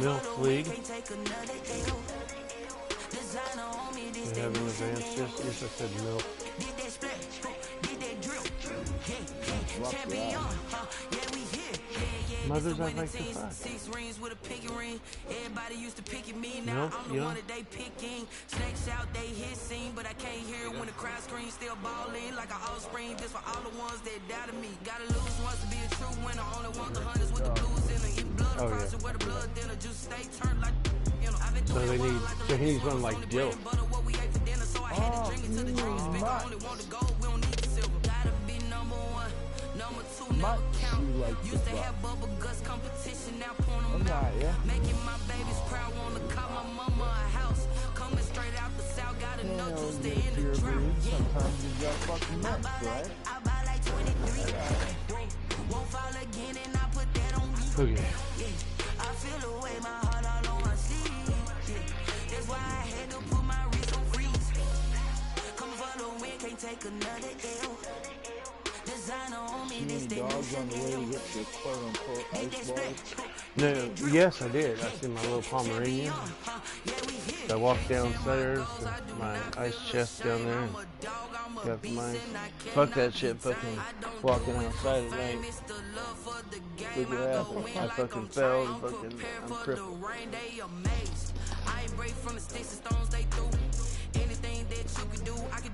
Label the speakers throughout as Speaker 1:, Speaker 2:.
Speaker 1: Milk League. We have an advanced. Yes, I said milk. Mothers, I'd like to fuck. Milk, yeah. Snakes out, they hit scene, but I can't hear when the crowd screams. Still balling like an offspring. Just for all the ones that doubted me. Gotta lose once to be a true winner. Only want the hunters with the blues in it. Eat blood across it where the blood dinner. Juice stay turned like. So they need. So he needs one like Dill.
Speaker 2: Much you like used to have bubble guts competition, now porn them out. Making my babies proud, wanna call my mama a house. Coming straight out the south, got enough juice to end the drought.
Speaker 3: Sometimes you got fucking nuts, right?
Speaker 2: I buy like 23. Won't fall again and I put that on me.
Speaker 1: Okay.
Speaker 2: I feel the way my heart all on my sleeve. That's why I had to put my wrist on freeze. Come for the win, can't take another L.
Speaker 3: Dogs on the way to get your quote-unquote ice balls?
Speaker 1: No, yes, I did. I see my little Pomeranian. I walked downstairs, my ice chest down there, and got my fuck that shit. Fucking walking outside at night. Look at that! I fucking fell. And fucking, I'm crippled.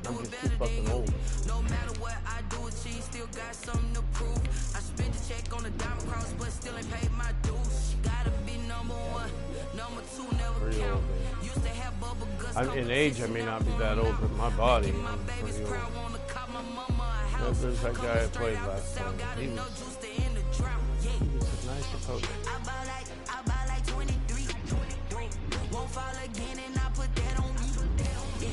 Speaker 1: I'm just too fucking old.
Speaker 2: No matter what I do, she still got something to prove. I spent a check on the diamond cross, but still ain't paid my dues. Gotta be number one, number two never count. Used to have bubble guts.
Speaker 1: In age, I may not be that old, but my body, I'm pretty old. There's that guy I played last time. He was a nice opponent.
Speaker 2: I buy like 23. Won't fall again and I put that on me.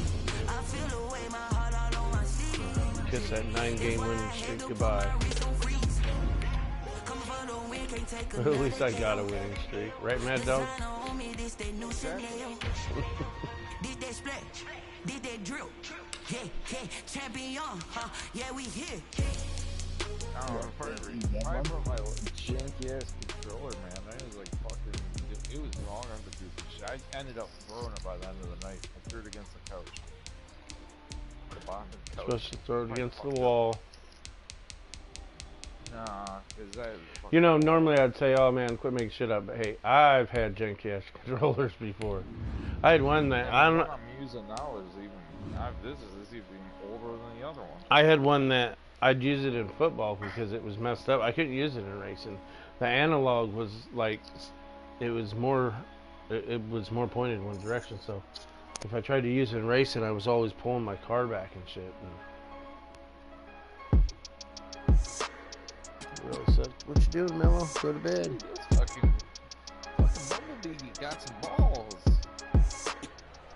Speaker 2: I feel the way my heart all on my sleeve.
Speaker 1: Kiss that 9-game winning streak goodbye. But at least I got a winning streak. Right, Mad Dog?
Speaker 2: Did that drill? Yeah, champion, yeah, we here.
Speaker 4: I brought my janky ass controller, man. I was like fucking. It was long on the stupid shit. I ended up throwing it by the end of the night. I threw it against the couch. The bottom of the couch.
Speaker 1: Supposed to throw it against the wall.
Speaker 4: Nah, cause I.
Speaker 1: You know, normally I'd say, "Oh man, quit making shit up." But hey, I've had janky ass controllers before. I had one that I don't.
Speaker 4: The one I'm using now is even. This is even older than the other one.
Speaker 1: I had one that I'd use it in football because it was messed up. I couldn't use it in racing. The analog was like, it was more pointed in one direction. So if I tried to use it in racing, I was always pulling my car back and shit. It really sucked. What you doing, Mello? Go to bed.
Speaker 4: Fucking Bumblebee got some balls.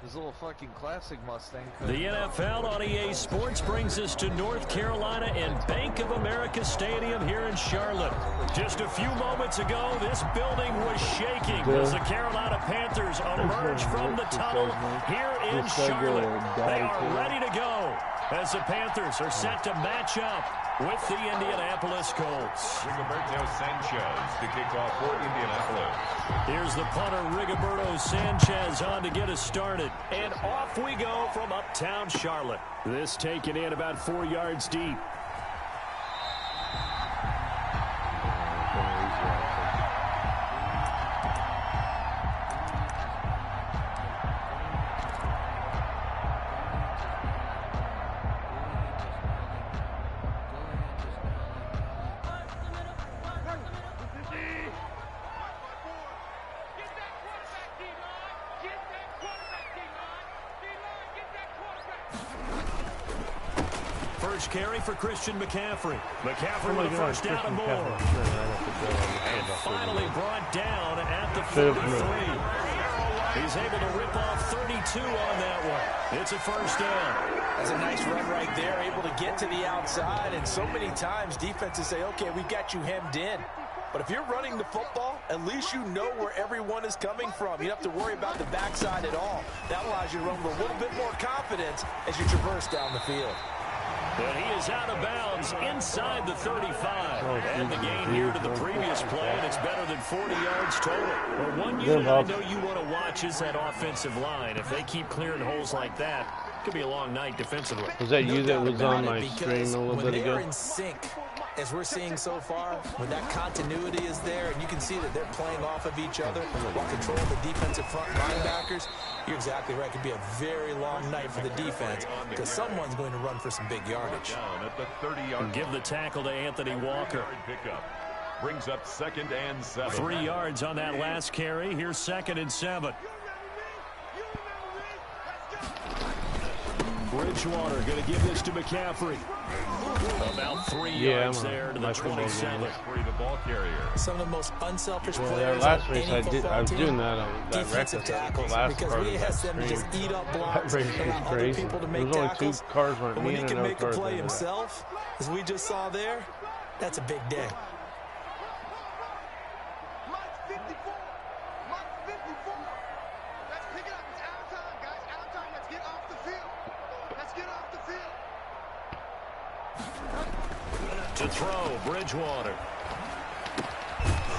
Speaker 4: His little fucking classic Mustang.
Speaker 5: The NFL on EA Sports brings us to North Carolina and Bank of America Stadium here in Charlotte. Just a few moments ago, this building was shaking as the Carolina Panthers emerge from the tunnel here in Charlotte. They are ready to go as the Panthers are set to match up with the Indianapolis Colts.
Speaker 6: Rigoberto Sanchez to kick off for Indianapolis.
Speaker 5: Here's the punter, Rigoberto Sanchez, on to get us started. And off we go from uptown Charlotte. This taken in about 4 yards deep. First carry for Christian McCaffrey. McCaffrey with a first down and more. And finally brought down at the 43. He's able to rip off 32 on that one. It's a first down.
Speaker 7: That's a nice run right there, able to get to the outside. And so many times defenses say, okay, we got you hemmed in. But if you're running the football, at least you know where everyone is coming from. You don't have to worry about the backside at all. That allows you to run with a little bit more confidence as you traverse down the field.
Speaker 5: And he is out of bounds inside the 35. And the gain here to the previous play, and it's better than 40 yards total. Well, one unit I know you want to watch is that offensive line. If they keep clearing holes like that, it could be a long night defensively.
Speaker 2: Was that you that was on my stream a little bit ago?
Speaker 7: When they're in sync, as we're seeing so far, when that continuity is there, and you can see that they're playing off of each other while controlling the defensive front linebackers, you're exactly right. It could be a very long night for the defense because someone's going to run for some big yardage.
Speaker 5: Give the tackle to Anthony Walker.
Speaker 6: Brings up 2nd and 7.
Speaker 5: 3 yards on that last carry. Here's 2nd and 7. Bridgewater going to give this to McCaffrey. About 3 yards there to the 27.
Speaker 7: Some of the most unselfish
Speaker 2: Well,
Speaker 7: players
Speaker 2: last
Speaker 7: on
Speaker 2: race
Speaker 7: any
Speaker 2: I was
Speaker 7: team,
Speaker 2: doing that on that
Speaker 7: defensive
Speaker 2: record.
Speaker 7: tackles,
Speaker 2: Last
Speaker 7: because
Speaker 2: part
Speaker 7: we
Speaker 2: of that
Speaker 7: ask them to just
Speaker 2: stream.
Speaker 7: eat up blocks,
Speaker 2: That race
Speaker 7: allow
Speaker 2: was
Speaker 7: other
Speaker 2: crazy.
Speaker 7: people to
Speaker 2: There
Speaker 7: make
Speaker 2: was only
Speaker 7: tackles.
Speaker 2: 2 cars went
Speaker 7: But
Speaker 2: me
Speaker 7: when he
Speaker 2: and
Speaker 7: can
Speaker 2: another
Speaker 7: make a
Speaker 2: car
Speaker 7: play
Speaker 2: went
Speaker 7: himself, as we just saw there, that's a big day.
Speaker 5: To throw, Bridgewater.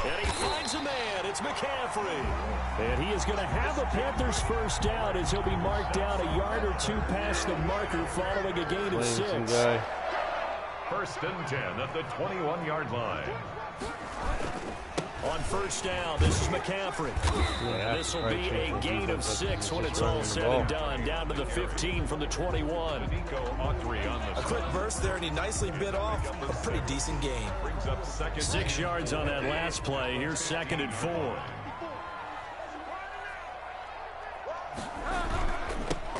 Speaker 5: And he finds a man. It's McCaffrey. And he is going to have a Panthers first down as he'll be marked down a yard or 2 past the marker following a gain of 6.
Speaker 6: 1st and 10 at the 21-yard line.
Speaker 5: On first down, this is McCaffrey. And this will be a gain of 6 when it's all said and done. Down to the 15 from the 21.
Speaker 7: A quick burst there, and he nicely bit off a pretty decent gain.
Speaker 5: 6 yards on that last play. Here's 2nd and 4.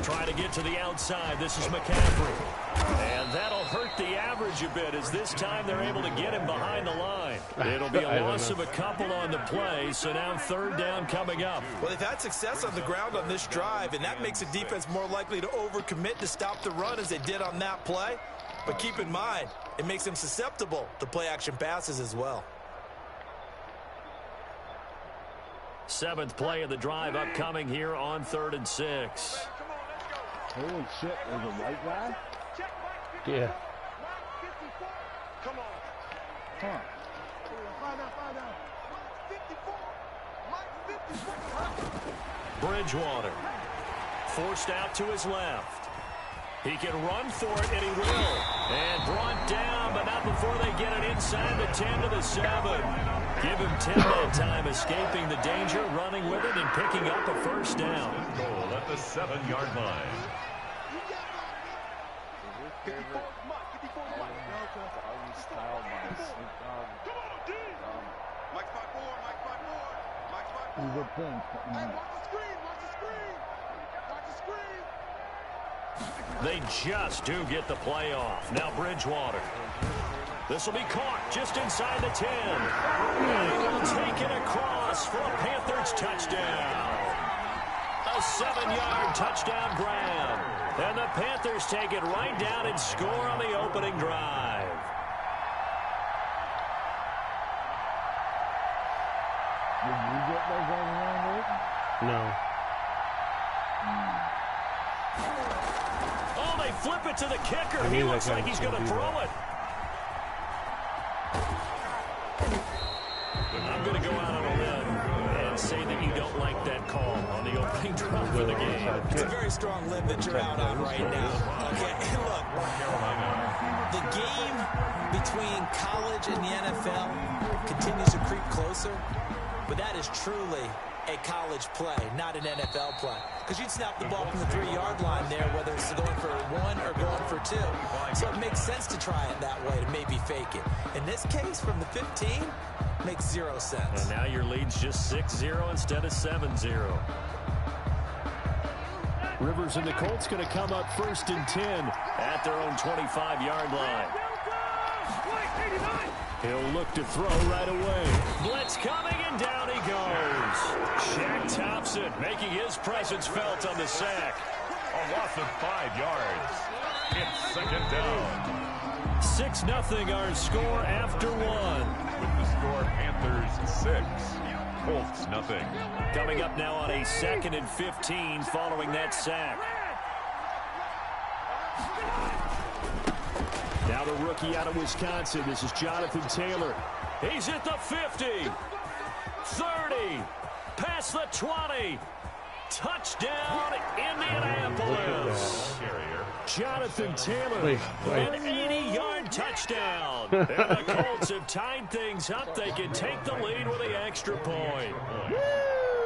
Speaker 5: Try to get to the outside. This is McCaffrey. And that'll hurt the average a bit as this time they're able to get him behind the line. It'll be a loss of a couple on the play, so now 3rd down coming up.
Speaker 7: Well, they've had success on the ground on this drive, and that makes the defense more likely to overcommit to stop the run as they did on that play. But keep in mind, it makes them susceptible to play-action passes as well.
Speaker 5: 7th play of the drive upcoming here on 3rd and 6.
Speaker 3: Holy shit, there's a white guy?
Speaker 2: Yeah.
Speaker 3: Come on. Huh.
Speaker 5: Bridgewater. Forced out to his left. He can run for it, and he will. And brought down, but not before they get it inside the 10 to the 7. Give him 10 that time, escaping the danger, running with it, and picking up a first down.
Speaker 6: Goal at the 7-yard line.
Speaker 5: They just do get the play off. Now Bridgewater. This will be caught just inside the 10. And he will take it across for a Panthers touchdown. A 7-yard touchdown grab. And the Panthers take it right down and score on the opening drive.
Speaker 3: Did you get those on the line, Rick?
Speaker 2: No.
Speaker 5: Oh, they flip it to the kicker. He looks like he's going to throw it. I'm going to go out on a limb and say that you don't like that call on the opening drive of the game.
Speaker 7: It's a very strong limb that you're out on right now. Okay, look, the game between college and the NFL continues to creep closer, but that is truly a college play, not an NFL play. Because you'd snap the ball from the 3-yard line there, whether it's going for 1 or going for 2. So it makes sense to try it that way, to maybe fake it. In this case, from the 15, makes 0 sense.
Speaker 5: And now your lead's just 6-0 instead of 7-0. Rivers and the Colts going to come up 1st and 10 at their own 25-yard line. He'll look to throw right away. Blitz coming, and down he goes. Shaq Thompson making his presence felt on the sack.
Speaker 6: A loss of 5 yards. It's 2nd down.
Speaker 5: 6-0 our score after 1.
Speaker 6: With the score, Panthers 6, Colts nothing.
Speaker 5: Coming up now on a 2nd and 15 following that sack. Now the rookie out of Wisconsin. This is Jonathan Taylor. He's at the 50, 30, past the 20. Touchdown, Indianapolis. Jonathan Taylor, an 80-yard touchdown. And the Colts have tied things up. They can take the lead with the extra point.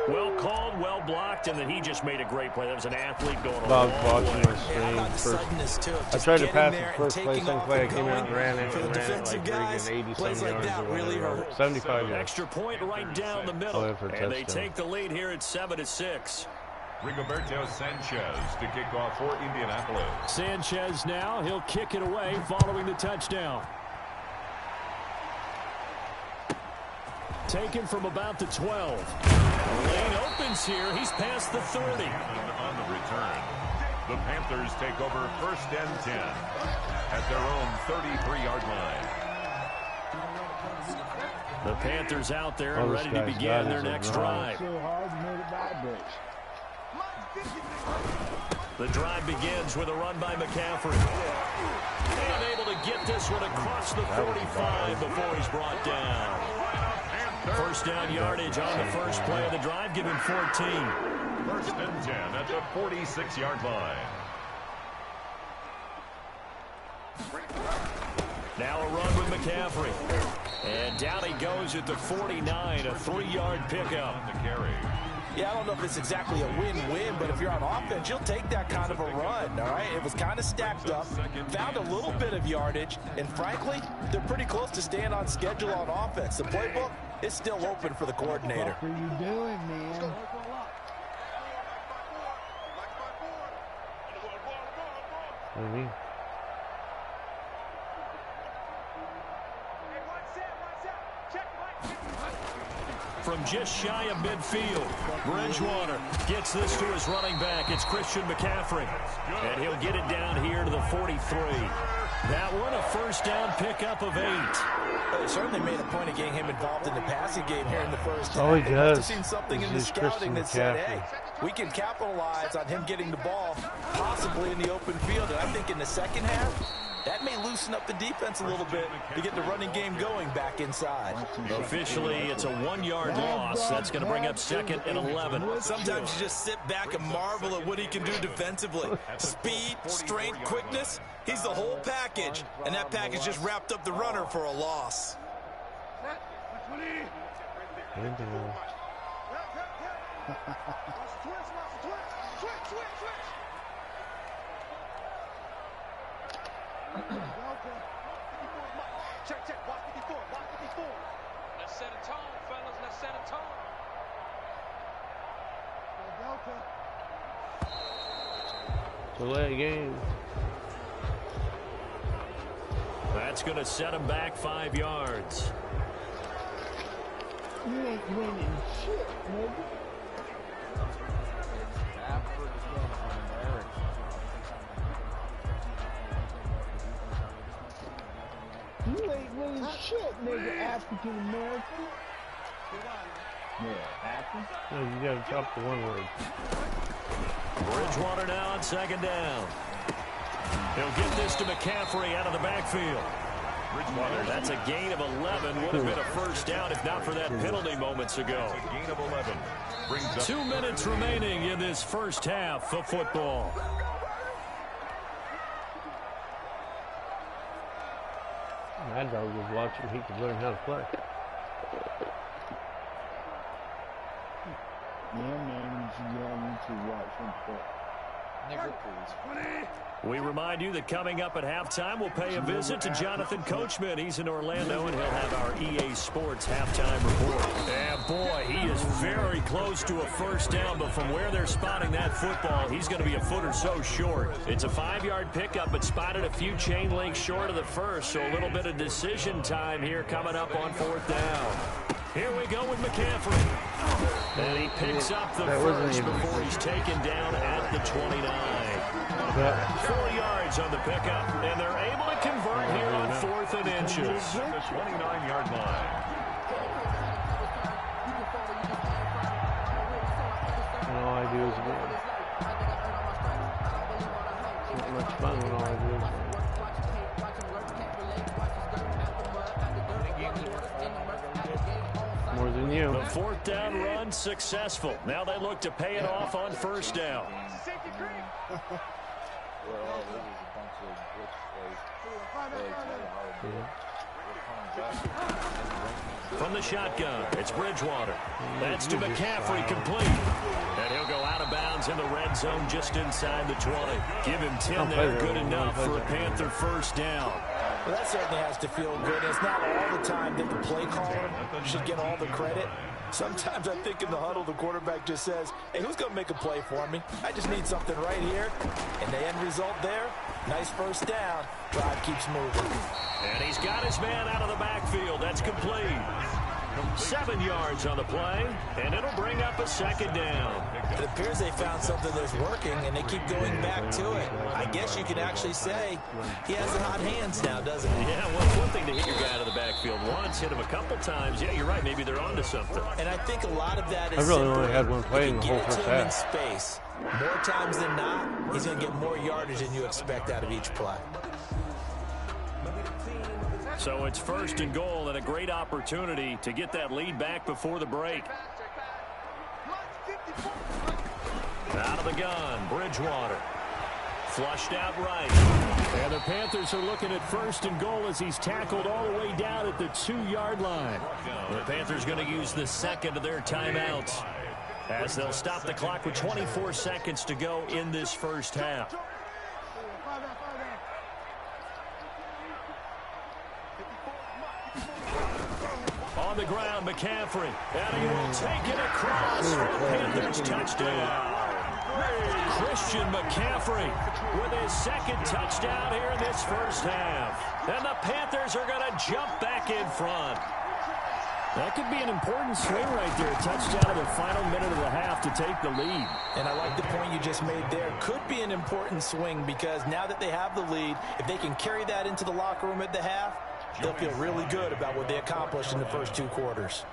Speaker 5: Well called, well blocked, and then he just made a great play. That was an athlete going a long way.
Speaker 2: I tried to pass the first play, second play, I came out and ran it, like friggin' 80-some yards or whatever. 75 yards.
Speaker 5: Extra point right down the middle, and they take the lead here at 7-6.
Speaker 6: Rigoberto Sanchez to kick off for Indianapolis.
Speaker 5: Sanchez now, he'll kick it away following the touchdown. Taken from about the 12. Lane opens here. He's past the 30.
Speaker 6: On the return, the Panthers take over 1st and 10 at their own 33-yard line.
Speaker 5: The Panthers out there and ready to begin their next drive. The drive begins with a run by McCaffrey. Unable to get this one across the 45 before he's brought down. First down yardage on the first play of the drive, give him 14.
Speaker 6: 1st and 10 at the 46-yard line.
Speaker 5: Now a run with McCaffrey. And down he goes at the 49, a 3-yard pickup.
Speaker 6: The carry.
Speaker 7: Yeah, I don't know if it's exactly a win-win, but if you're on offense, you'll take that kind of a run, all right? It was kind of stacked up, found a little bit of yardage, and frankly, they're pretty close to staying on schedule on offense. The playbook is still open for the coordinator.
Speaker 3: What are you doing, man?
Speaker 2: What do you mean?
Speaker 5: From just shy of midfield, Bridgewater gets this to his running back. It's Christian McCaffrey, and he'll get it down here to the 43. That one, a first down pickup of 8.
Speaker 7: Well, they certainly made a point of getting him involved in the passing game here in the first half.
Speaker 2: Oh, he
Speaker 7: They
Speaker 2: does.
Speaker 7: must have seen something in the scouting that said, hey, we can capitalize on him getting the ball possibly in the open field. And I think in the second half, that may loosen up the defense a little bit to get the running game going back inside.
Speaker 5: Officially, it's a 1-yard loss. That's going to bring up 2nd and 11.
Speaker 8: Sometimes you just sit back and marvel at what he can do defensively. Speed, strength, quickness. He's the whole package. And that package just wrapped up the runner for a loss.
Speaker 9: Check. Watch 54. Let's set a tone, fellas. Let's set a tone.
Speaker 2: Delay game.
Speaker 5: That's going to set him back 5 yards.
Speaker 3: You ain't winning shit, nigga. You ain't winning shit, nigga, African American. Yeah, African.
Speaker 2: No, you gotta drop the one word.
Speaker 5: Bridgewater now on 2nd down. He'll get this to McCaffrey out of the backfield.
Speaker 6: Bridgewater.
Speaker 5: That's a gain of 11. Would have been a first down if not for that penalty moments ago.
Speaker 6: A gain of 11. Brings up
Speaker 5: 2 minutes remaining in this first half of football.
Speaker 2: Mad Dog was watching. He could learn how to play.
Speaker 3: Yeah, man, you young to watch him play.
Speaker 5: We remind you that coming up at halftime, we'll pay a visit to Jonathan Coachman. He's in Orlando, and he'll have our EA Sports halftime report. And boy, he is very close to a first down, but from where they're spotting that football, he's going to be a foot or so short. It's a 5-yard pickup, but spotted a few chain links short of the first, so a little bit of decision time here coming up on 4th down. Here we go with McCaffrey. And he picks up the first before he's taken down at the 29. 4 yards on the pickup, and they're able to convert here on 4th and inches.
Speaker 6: the 29-yard line.
Speaker 2: And all I do is win. It's not much fun when all I do is win.
Speaker 10: on you.
Speaker 5: The fourth down run successful. Now they look to pay it off on first down. From the shotgun, it's Bridgewater. That's to McCaffrey, complete. And he'll go out of bounds in the red zone just inside the 20. Give him 10 there, good enough for a Panther first down.
Speaker 7: Well, that certainly has to feel good. It's not all the time that the play caller should get all the credit. Sometimes I think in the huddle, the quarterback just says, hey, who's going to make a play for me? I just need something right here. And the end result there, nice first down. Drive keeps moving.
Speaker 5: And he's got his man out of the backfield. That's complete. 7 yards on the play, and it'll bring up a second down.
Speaker 7: It appears they found something that's working, and they keep going back to it. I guess you could actually say he has the hot hands now, doesn't he?
Speaker 5: Yeah, well, it's one thing to hit your guy out of the backfield once, hit him a couple times. Yeah, you're right. Maybe they're onto something.
Speaker 7: And I think a lot of that is
Speaker 10: I really only had one play in the whole first half.
Speaker 7: In space. More times than not, he's going to get more yardage than you expect out of each play.
Speaker 5: So it's first and goal and a great opportunity to get that lead back before the break. Out of the gun, Bridgewater. Flushed out right. And the Panthers are looking at first and goal as he's tackled all the way down at the 2-yard line. The Panthers going to use the second of their timeouts as they'll stop the clock with 24 seconds to go in this first half. On the ground, McCaffrey. And he will take it across for a Panthers touchdown. Christian McCaffrey with his second touchdown here in this first half. And the Panthers are going to jump back in front.
Speaker 2: That could be an important swing right there. A touchdown in the final minute of the half to take the lead.
Speaker 7: And I like the point you just made there. Could be an important swing because now that they have the lead, if they can carry that into the locker room at the half, they'll feel really good about what they accomplished in the first 2 quarters.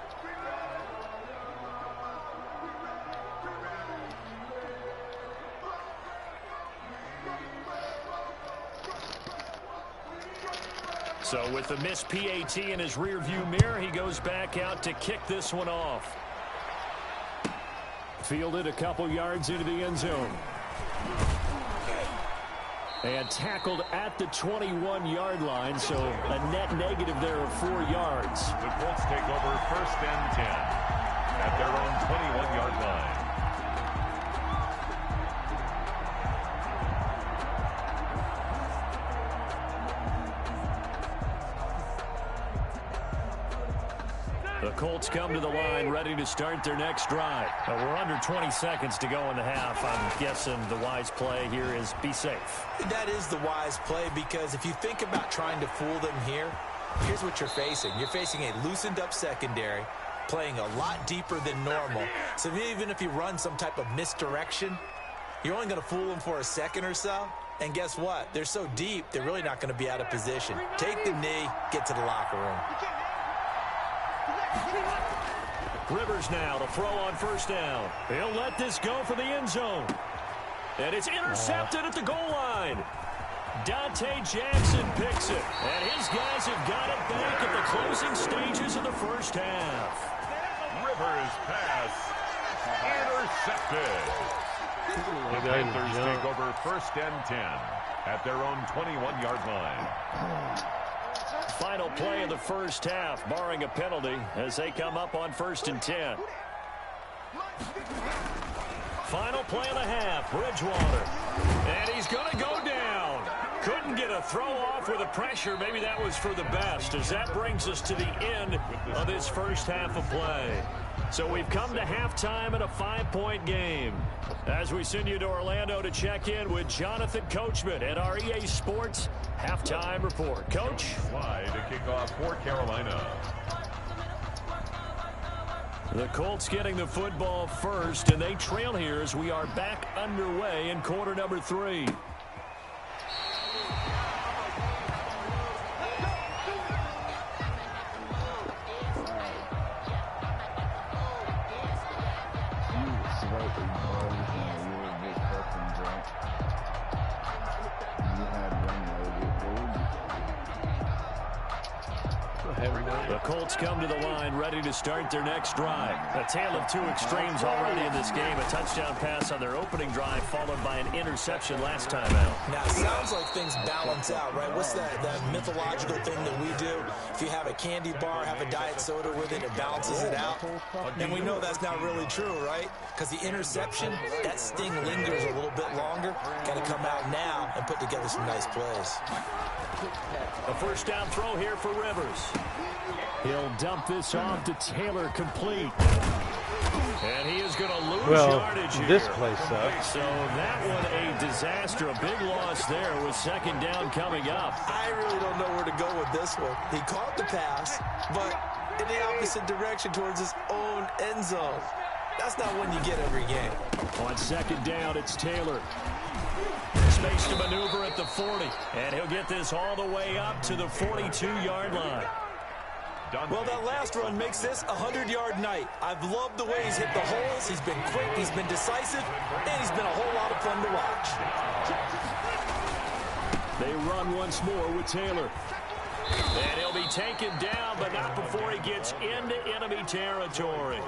Speaker 5: So with the missed PAT in his rearview mirror, he goes back out to kick this one off.
Speaker 2: Fielded a couple yards into the end zone. And tackled at the 21-yard line, so a net negative there of 4 yards.
Speaker 6: The Colts take over first and 10 at their own 21-yard line.
Speaker 5: The Colts come to the line ready to start their next drive. We're under 20 seconds to go in the half. I'm guessing the wise play here is be safe.
Speaker 7: That is the wise play because if you think about trying to fool them here, here's what you're facing. You're facing a loosened up secondary, playing a lot deeper than normal. So even if you run some type of misdirection, you're only going to fool them for a second or so. And guess what? They're so deep, they're really not going to be out of position. Take the knee, get to the locker room.
Speaker 5: Rivers now to throw on first down. He'll let this go for the end zone. And it's intercepted at the goal line. Dante Jackson picks it. And his guys have got it back at the closing stages of the first half.
Speaker 6: Rivers pass intercepted. The Panthers take over first and 10 at their own 21-yard line.
Speaker 5: Final play of the first half, barring a penalty, as they come up on first and 10. Final play of the half, Bridgewater. And he's going to go down. Couldn't get a throw off with the pressure. Maybe that was for the best, as that brings us to the end of this first half of play. So we've come to halftime in a 5-point game. As we send you to Orlando to check in with Jonathan Coachman at our EA Sports Halftime Report. Coach?
Speaker 6: Fly to kick off for Carolina.
Speaker 5: The Colts getting the football first, and they trail here as we are back underway in quarter number 3. The Colts come to the line, ready to start their next drive. A tale of two extremes already in this game. A touchdown pass on their opening drive, followed by an interception last time out.
Speaker 7: Now, it sounds like things balance out, right? What's that mythological thing that we do? If you have a candy bar, have a diet soda with it, it balances it out. And we know that's not really true, right? Because the interception, that sting lingers a little bit longer. Got to come out now and put together some nice plays.
Speaker 5: A first down throw here for Rivers. He'll dump this off to Taylor, complete. And he is going to lose yardage here.
Speaker 10: This play sucks.
Speaker 5: So that one a disaster. A big loss there with second down coming up.
Speaker 7: I really don't know where to go with this one. He caught the pass, but in the opposite direction towards his own end zone. That's not one you get every game.
Speaker 5: On second down, it's Taylor. Space to maneuver at the 40. And he'll get this all the way up to the 42-yard line.
Speaker 7: Well, that last run makes this a 100-yard night. I've loved the way he's hit the holes. He's been quick, he's been decisive, and he's been a whole lot of fun to watch.
Speaker 5: They run once more with Taylor. And he'll be taken down, but not before he gets into enemy territory.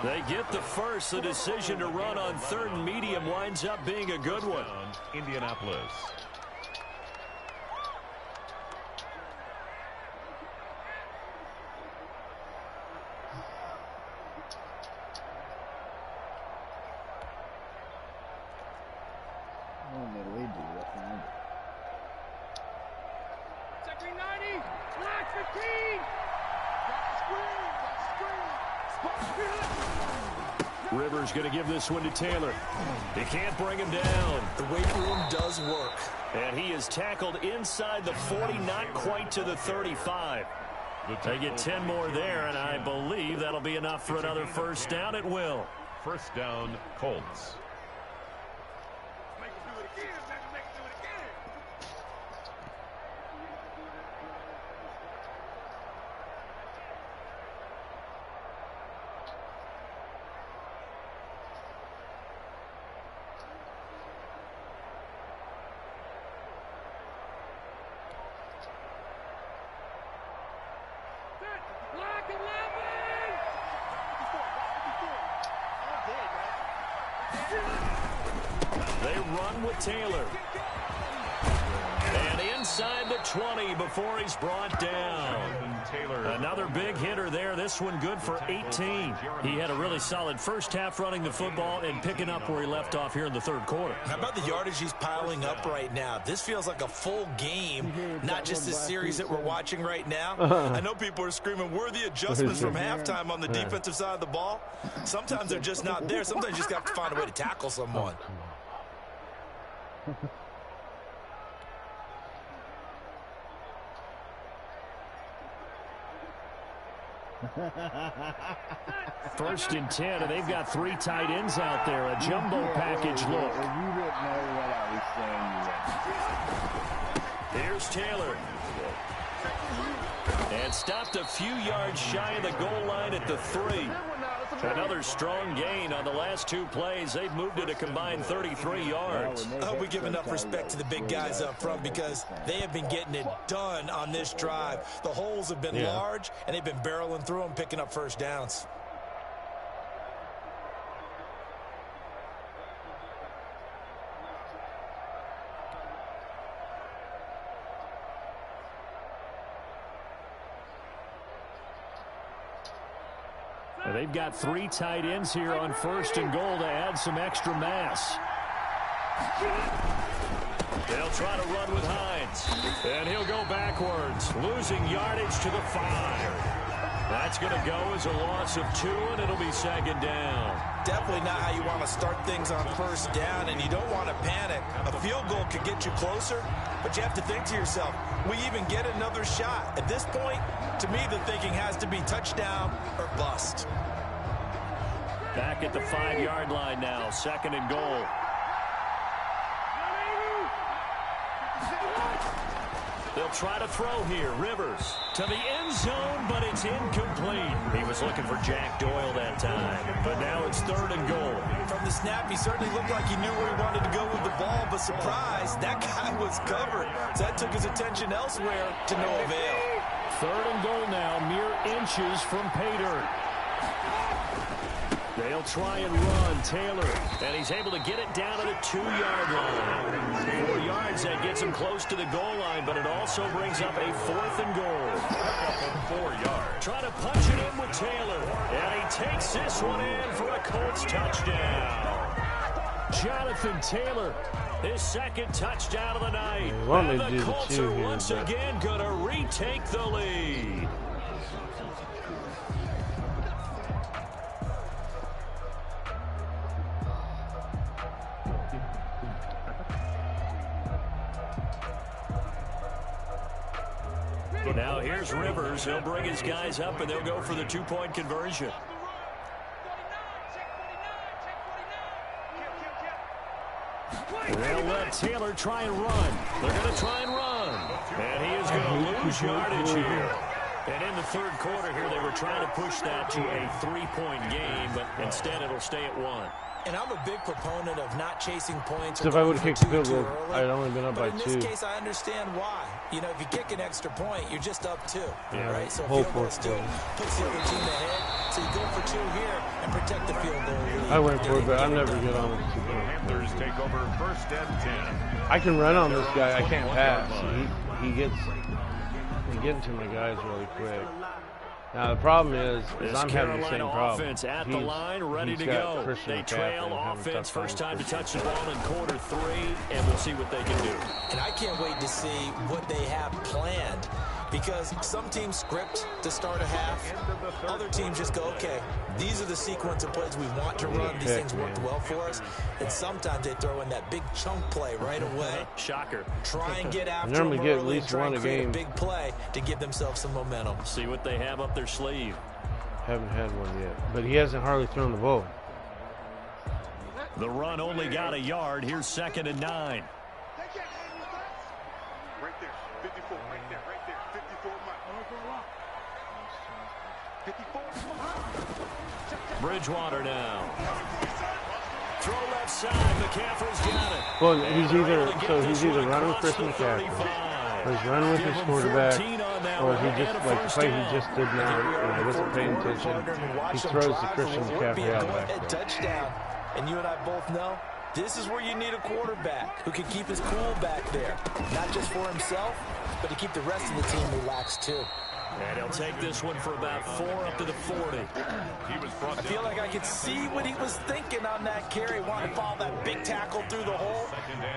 Speaker 5: They get the first. The decision to run on third and medium winds up being a good one.
Speaker 6: Indianapolis.
Speaker 5: Rivers going to give this one to Taylor. He can't bring him down.
Speaker 7: The weight room does work.
Speaker 5: And he is tackled inside the 40, not quite to the 35. They get 10 more there, and I believe that'll be enough for another first down. It will.
Speaker 6: First down, Colts.
Speaker 5: They run with Taylor. And inside the 20 before he's brought down. Another big hitter there. This one good for 18. He had a really solid first half running the football and picking up where he left off here in the third quarter.
Speaker 7: How about the yardage he's piling up right now? This feels like a full game, not just this series that we're watching right now. I know people are screaming, where are the adjustments from halftime on the defensive side of the ball? Sometimes they're just not there. Sometimes you just got to find a way to tackle someone.
Speaker 5: First and 10, and they've got three tight ends out there. A jumbo package look. Here's Taylor. And stopped a few yards shy of the goal line at the 3. Another strong gain on the last two plays. They've moved it a combined 33 yards.
Speaker 7: I hope we give enough respect to the big guys up front because they have been getting it done on this drive. The holes have been large, and they've been barreling through them, picking up first downs.
Speaker 5: They've got three tight ends here on first and goal to add some extra mass. They'll try to run with Hines. And he'll go backwards, losing yardage to the 5. That's going to go as a loss of 2, and it'll be second down.
Speaker 7: Definitely not how you want to start things on first down, and you don't want to panic. A field goal could get you closer, but you have to think to yourself, we even get another shot. At this point, to me, the thinking has to be touchdown or bust.
Speaker 5: Back at the 5-yard line now, second and goal. They'll try to throw here. Rivers to the end zone, but it's incomplete. He was looking for Jack Doyle that time, but now it's third and goal.
Speaker 7: From the snap, he certainly looked like he knew where he wanted to go with the ball, but surprise, that guy was covered. So that took his attention elsewhere to no avail.
Speaker 5: 3rd and goal now, mere inches from pay dirt. They'll try and run. Taylor, and he's able to get it down to the 2-yard line. 4 yards, that gets him close to the goal line, but it also brings up a 4th and goal.
Speaker 6: 4 yards.
Speaker 5: Trying to punch it in with Taylor, and he takes this one in for a Colts touchdown. Jonathan Taylor, his 2nd touchdown of the night. And the Colts are once again going to retake the lead. Now here's Rivers. He'll bring his guys up, and they'll go for the 2-point conversion. They'll let Taylor try and run. They're going to try and run. And he is going to lose yardage here. And in the 3rd quarter here, they were trying to push that to a 3-point game, but instead it'll stay at 1.
Speaker 7: And I'm a big proponent of not chasing points.
Speaker 10: So if I would have kicked the field goal, I'd only been up by 2.
Speaker 7: In this case, I understand why. You know, if you kick an extra point, you're just up 2.
Speaker 10: Yeah,
Speaker 7: right? So
Speaker 10: whole
Speaker 7: field goal still puts the other team ahead. So you go for 2 here and protect the field goal lead.
Speaker 10: I went for it, but I'm never good on it.
Speaker 6: Panthers take over 1st and 10.
Speaker 10: I can run on this guy. I can't pass. He gets to my guys really quick. Now the problem is I'm having the same problem.
Speaker 5: Offense at the line, ready to go. They trail offense, first time to touch the ball in quarter 3, and we'll see what they can do.
Speaker 7: And I can't wait to see what they have planned, because some teams script to start a half. Other teams just go, okay, these are the sequence of plays we want to run. These things worked well for us. And sometimes they throw in that big chunk play right away.
Speaker 5: Shocker.
Speaker 7: Try and get after
Speaker 10: normally
Speaker 7: them
Speaker 10: get at
Speaker 7: early
Speaker 10: least
Speaker 7: and try
Speaker 10: one
Speaker 7: and
Speaker 10: a
Speaker 7: create
Speaker 10: game.
Speaker 7: a big play to give themselves some momentum.
Speaker 5: See what they have up their sleeve.
Speaker 10: Haven't had one yet, but he hasn't hardly thrown the ball.
Speaker 5: The run only got a yard. Here's 2nd and 9.
Speaker 9: Right there, 54, right there, 54. 54.
Speaker 5: Bridgewater now. Throw left side. McCaffrey's got it.
Speaker 10: Well, he's either running with Chris McCaffrey, or he's running with his quarterback, or he just, like the play he just did now, and I wasn't paying attention, he throws to Christian McCaffrey out of that.
Speaker 7: Touchdown. And you and I both know this is where you need a quarterback who can keep his cool back there, not just for himself, but to keep the rest of the team relaxed too.
Speaker 5: And he'll take this one for about 4 up to the 40.
Speaker 7: I feel like I could see what he was thinking on that carry, wanting to follow that big tackle through the hole.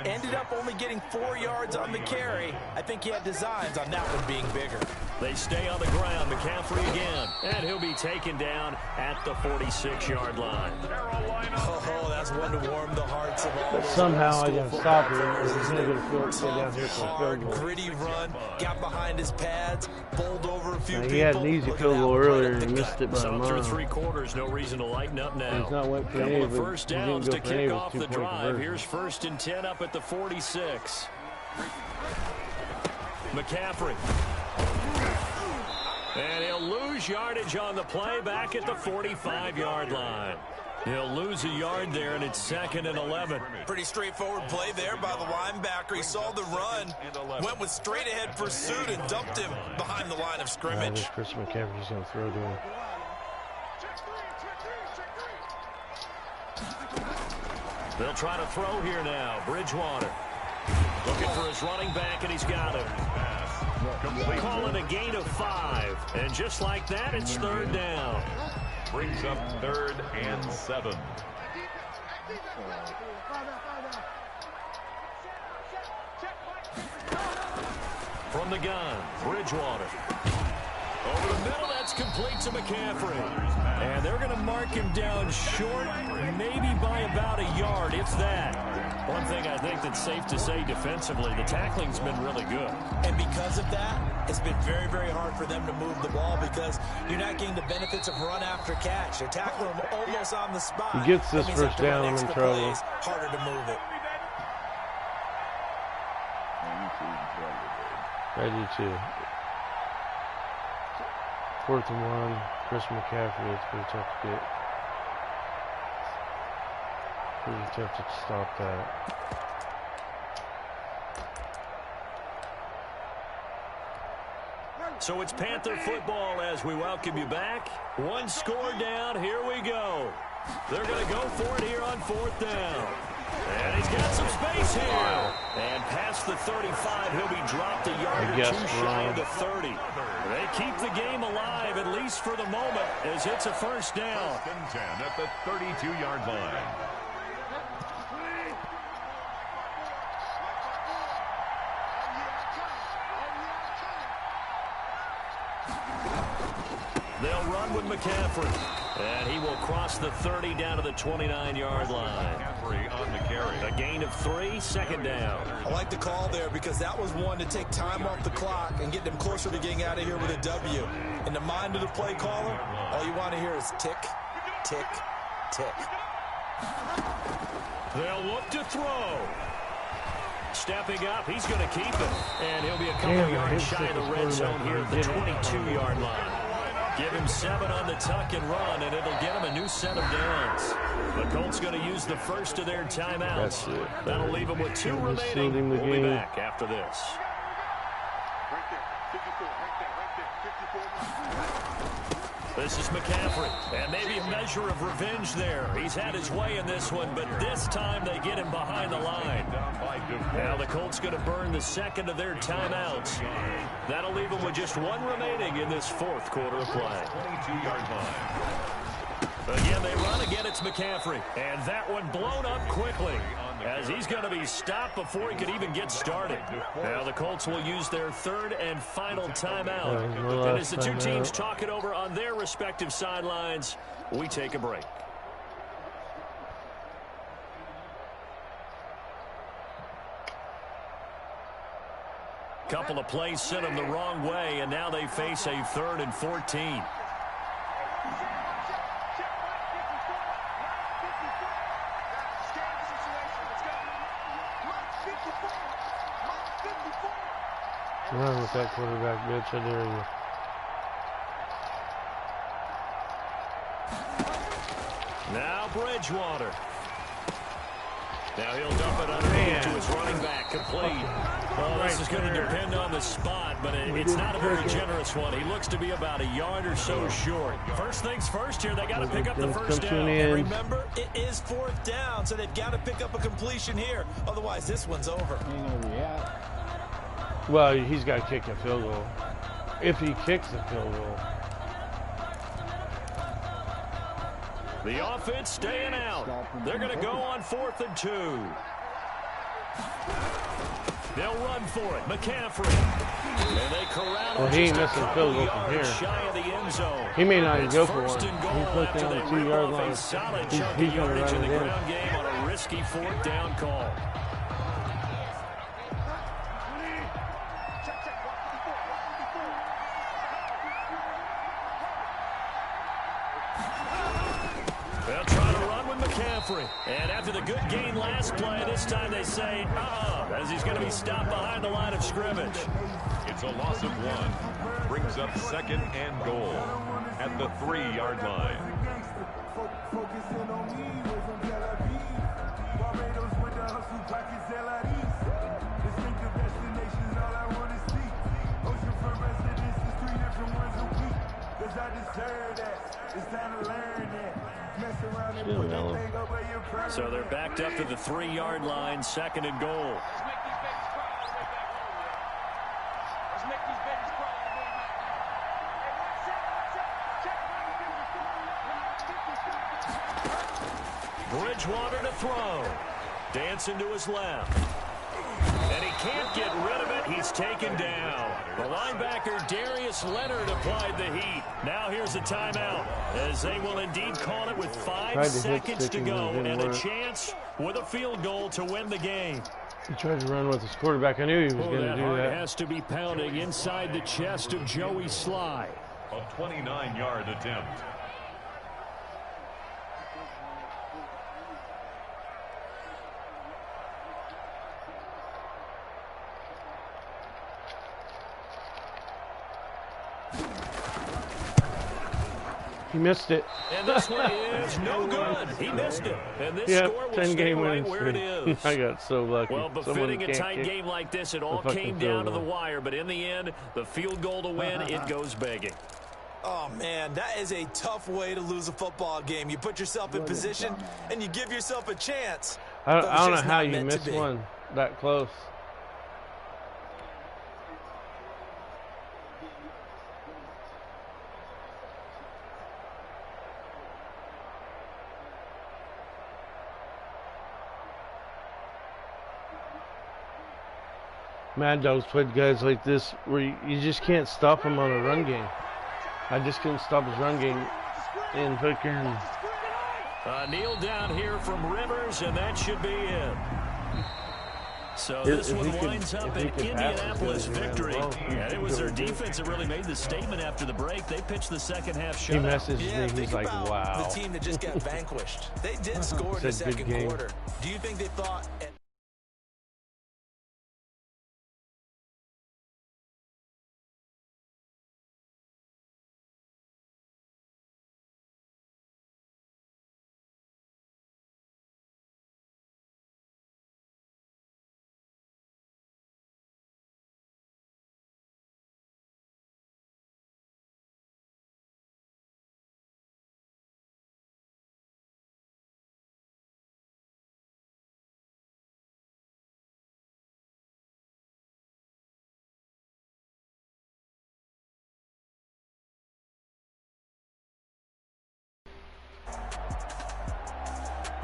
Speaker 7: Ended up only getting 4 yards on the carry. I think he had designs on that one being bigger.
Speaker 5: They stay on the ground. McCaffrey again. And he'll be taken down at the 46-yard line.
Speaker 7: Oh, that's one to warm the hearts of all.
Speaker 10: But somehow I got to stop him. He's going to get a field down here for a field goal.
Speaker 7: Gritty run, got behind his pads, bowled over a few people.
Speaker 10: He had an easy field goal earlier and he missed it by a
Speaker 5: So
Speaker 10: mile.
Speaker 5: through 3 quarters, no reason to lighten up now.
Speaker 10: He's not went for
Speaker 5: Couple
Speaker 10: any
Speaker 5: of first downs to kick off the drive. Here's 1st and 10 up at the 46. McCaffrey. And he'll lose yardage on the play back at the 45-yard line. He'll lose a yard there, and it's 2nd and 11.
Speaker 8: Pretty straightforward play there by the linebacker. He saw the run, went with straight-ahead pursuit, and dumped him behind the line of scrimmage.
Speaker 10: Chris McCaffrey's going to throw to him.
Speaker 5: They'll try to throw here now. Bridgewater looking for his running back, and he's got him. Calling a gain of 5. And just like that, it's 3rd down.
Speaker 6: Brings up 3rd and 7.
Speaker 5: From the gun, Bridgewater. Over the middle, that's complete to McCaffrey. And they're going to mark him down short, maybe by about a yard, if that. One thing I think that's safe to say defensively, the tackling's been really good.
Speaker 7: And because of that, it's been very, very hard for them to move the ball because you're not getting the benefits of run after catch. They're tackling him almost on the spot.
Speaker 10: He gets this first down, I'm in trouble.
Speaker 7: Plays, harder to move it.
Speaker 10: I do too. 4th and 1, Chris McCaffrey, it's pretty tough to get. Pretty tough to stop that.
Speaker 5: So it's Panther football as we welcome you back. One score down. Here we go. They're going to go for it here on 4th down. And he's got some space here. And past the 35, he'll be dropped a yard or two shy of the 30. They keep the game alive, at least for the moment, as it's a first down.
Speaker 6: 1st and 10 at the 32-yard line.
Speaker 5: They'll run with McCaffrey. And he will cross the 30 down to the 29-yard line.
Speaker 6: McCaffrey on the carry.
Speaker 5: A gain of 3, 2nd down.
Speaker 8: I like the call there because that was one to take time off the clock and get them closer to getting out of here with a W. In the mind of the play caller, all you want to hear is tick, tick, tick.
Speaker 5: They'll look to throw. Stepping up, he's going to keep it. And he'll be a couple yards shy of the red zone here at the 22-yard line. Give him 7 on the tuck and run, and it'll get him a new set of downs. The Colts going to use the first of their timeouts. That'll leave them with 2 remaining. We'll be back after this. This is McCaffrey, and maybe a measure of revenge there. He's had his way in this one, but this time they get him behind the line. Now the Colts going to burn the 2nd of their timeouts. That'll leave them with just 1 remaining in this 4th quarter of play.
Speaker 6: 22-yard line.
Speaker 5: Again, they run. Again, it's McCaffrey. And that one blown up quickly as he's going to be stopped before he could even get started. Now the Colts will use their 3rd and final timeout. And as the two teams talk it over on their respective sidelines, we take a break. Couple of plays sent them the wrong way, and now they face a 3rd and 14.
Speaker 10: Run with that quarterback, bitch. I dare you.
Speaker 5: Now Bridgewater. Now he'll dump it underneath to his running back, complete. Well, this is going to depend on the spot, but it's not a very generous one. He looks to be about a yard or so short. First things first here, they got to pick up the first down.
Speaker 8: And remember, it is 4th down, so they've got to pick up a completion here. Otherwise, this one's over.
Speaker 10: Well, he's got to kick a field goal. If he kicks the field goal.
Speaker 5: The offense staying out. They're going to go on 4th and 2. They'll run for it. McCaffrey. And they corral him.
Speaker 10: Well, he ain't missing field goal from here.
Speaker 5: Shy of the end zone.
Speaker 10: He may not even go for one.
Speaker 5: He's
Speaker 10: looking on the 2-yard line. He's going to run
Speaker 5: in
Speaker 10: it
Speaker 5: the
Speaker 10: in.
Speaker 5: ground game on a risky 4th down call. They'll try to run with McCaffrey. And after the good gain last play, this time they say, as he's going to be stopped behind the line of scrimmage.
Speaker 6: It's a loss of 1. Brings up 2nd and goal at the 3-yard line.
Speaker 5: So they're backed up to the 3-yard line, 2nd and goal. Bridgewater to throw. Dancing to his left. And he can't get rid of it. He's taken down. The linebacker, Darius Leonard, applied the heat. Now here's a timeout, as they will indeed call it with 5 seconds to go and a chance with a field goal to win the game.
Speaker 10: He tried to run with his quarterback. I knew he was going to do that.
Speaker 5: Has to be pounding inside the chest of Joey Sly.
Speaker 6: A 29-yard attempt.
Speaker 10: He missed it.
Speaker 5: And this one is no good. He missed it. And this score will
Speaker 10: 10-game
Speaker 5: right
Speaker 10: winning
Speaker 5: where it
Speaker 10: streak.
Speaker 5: is.
Speaker 10: I got so lucky.
Speaker 5: Well, befitting a tight game like this, it all came down to the wire. But in the end, the field goal to win, it goes begging.
Speaker 8: Oh, man, that is a tough way to lose a football game. You put yourself in position, and you give yourself a chance.
Speaker 10: I don't know how you missed one that close. Mad Dogs played guys like this where you just can't stop him on a run game. I just couldn't stop his run game in freaking.
Speaker 5: Kneel down here from Rivers, and that should be it. So this one winds up an Indianapolis victory. And it was their defense that really made the statement after the break. They pitched the second half shutout.
Speaker 10: He messaged me. He's like, wow.
Speaker 8: The team that just got vanquished. They did score in the second quarter. Do you think they thought...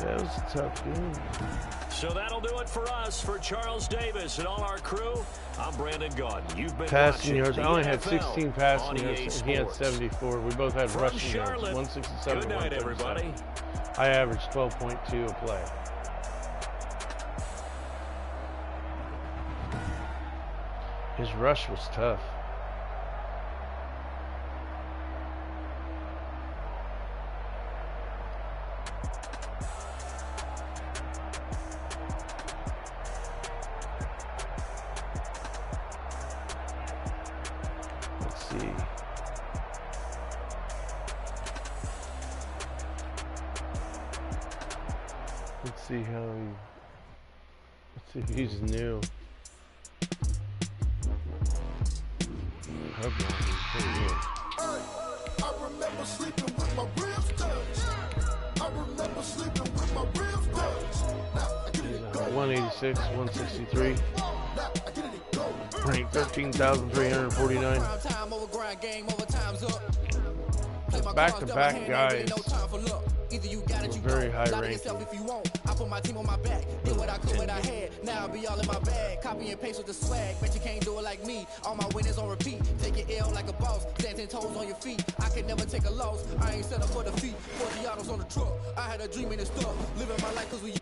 Speaker 10: Yeah, it was a tough game.
Speaker 5: So that'll do it for us. For Charles Davis and all our crew, I'm Brandon Gaudin. You've been
Speaker 10: passing yards. I only
Speaker 5: NFL
Speaker 10: had 16 passing yards, and he had
Speaker 5: Sports.
Speaker 10: 74. We both had
Speaker 5: From
Speaker 10: rushing yards,
Speaker 5: Charlotte,
Speaker 10: 167.
Speaker 5: Good night, everybody.
Speaker 10: I averaged 12.2 a play. His rush was tough. Let's see. Let's see how he. Let's see if he's new. I
Speaker 2: remember sleeping with my ribs touched. I remember sleeping with my ribs touched.
Speaker 10: 186, 163. Ranked 13,349. Back-to-back guys. Very high ranking.
Speaker 2: I put my team on my back. Did what I could, what I had. Now I'll be all in my bag. Copy and paste with the swag. Bet you can't do it like me. All my winners on repeat. Take your L like a boss. Stand 10 toes on your feet. I can never take a loss. I ain't set up for defeat. 40 autos on the truck. I had a dream and it's stuck. Living my life cause we...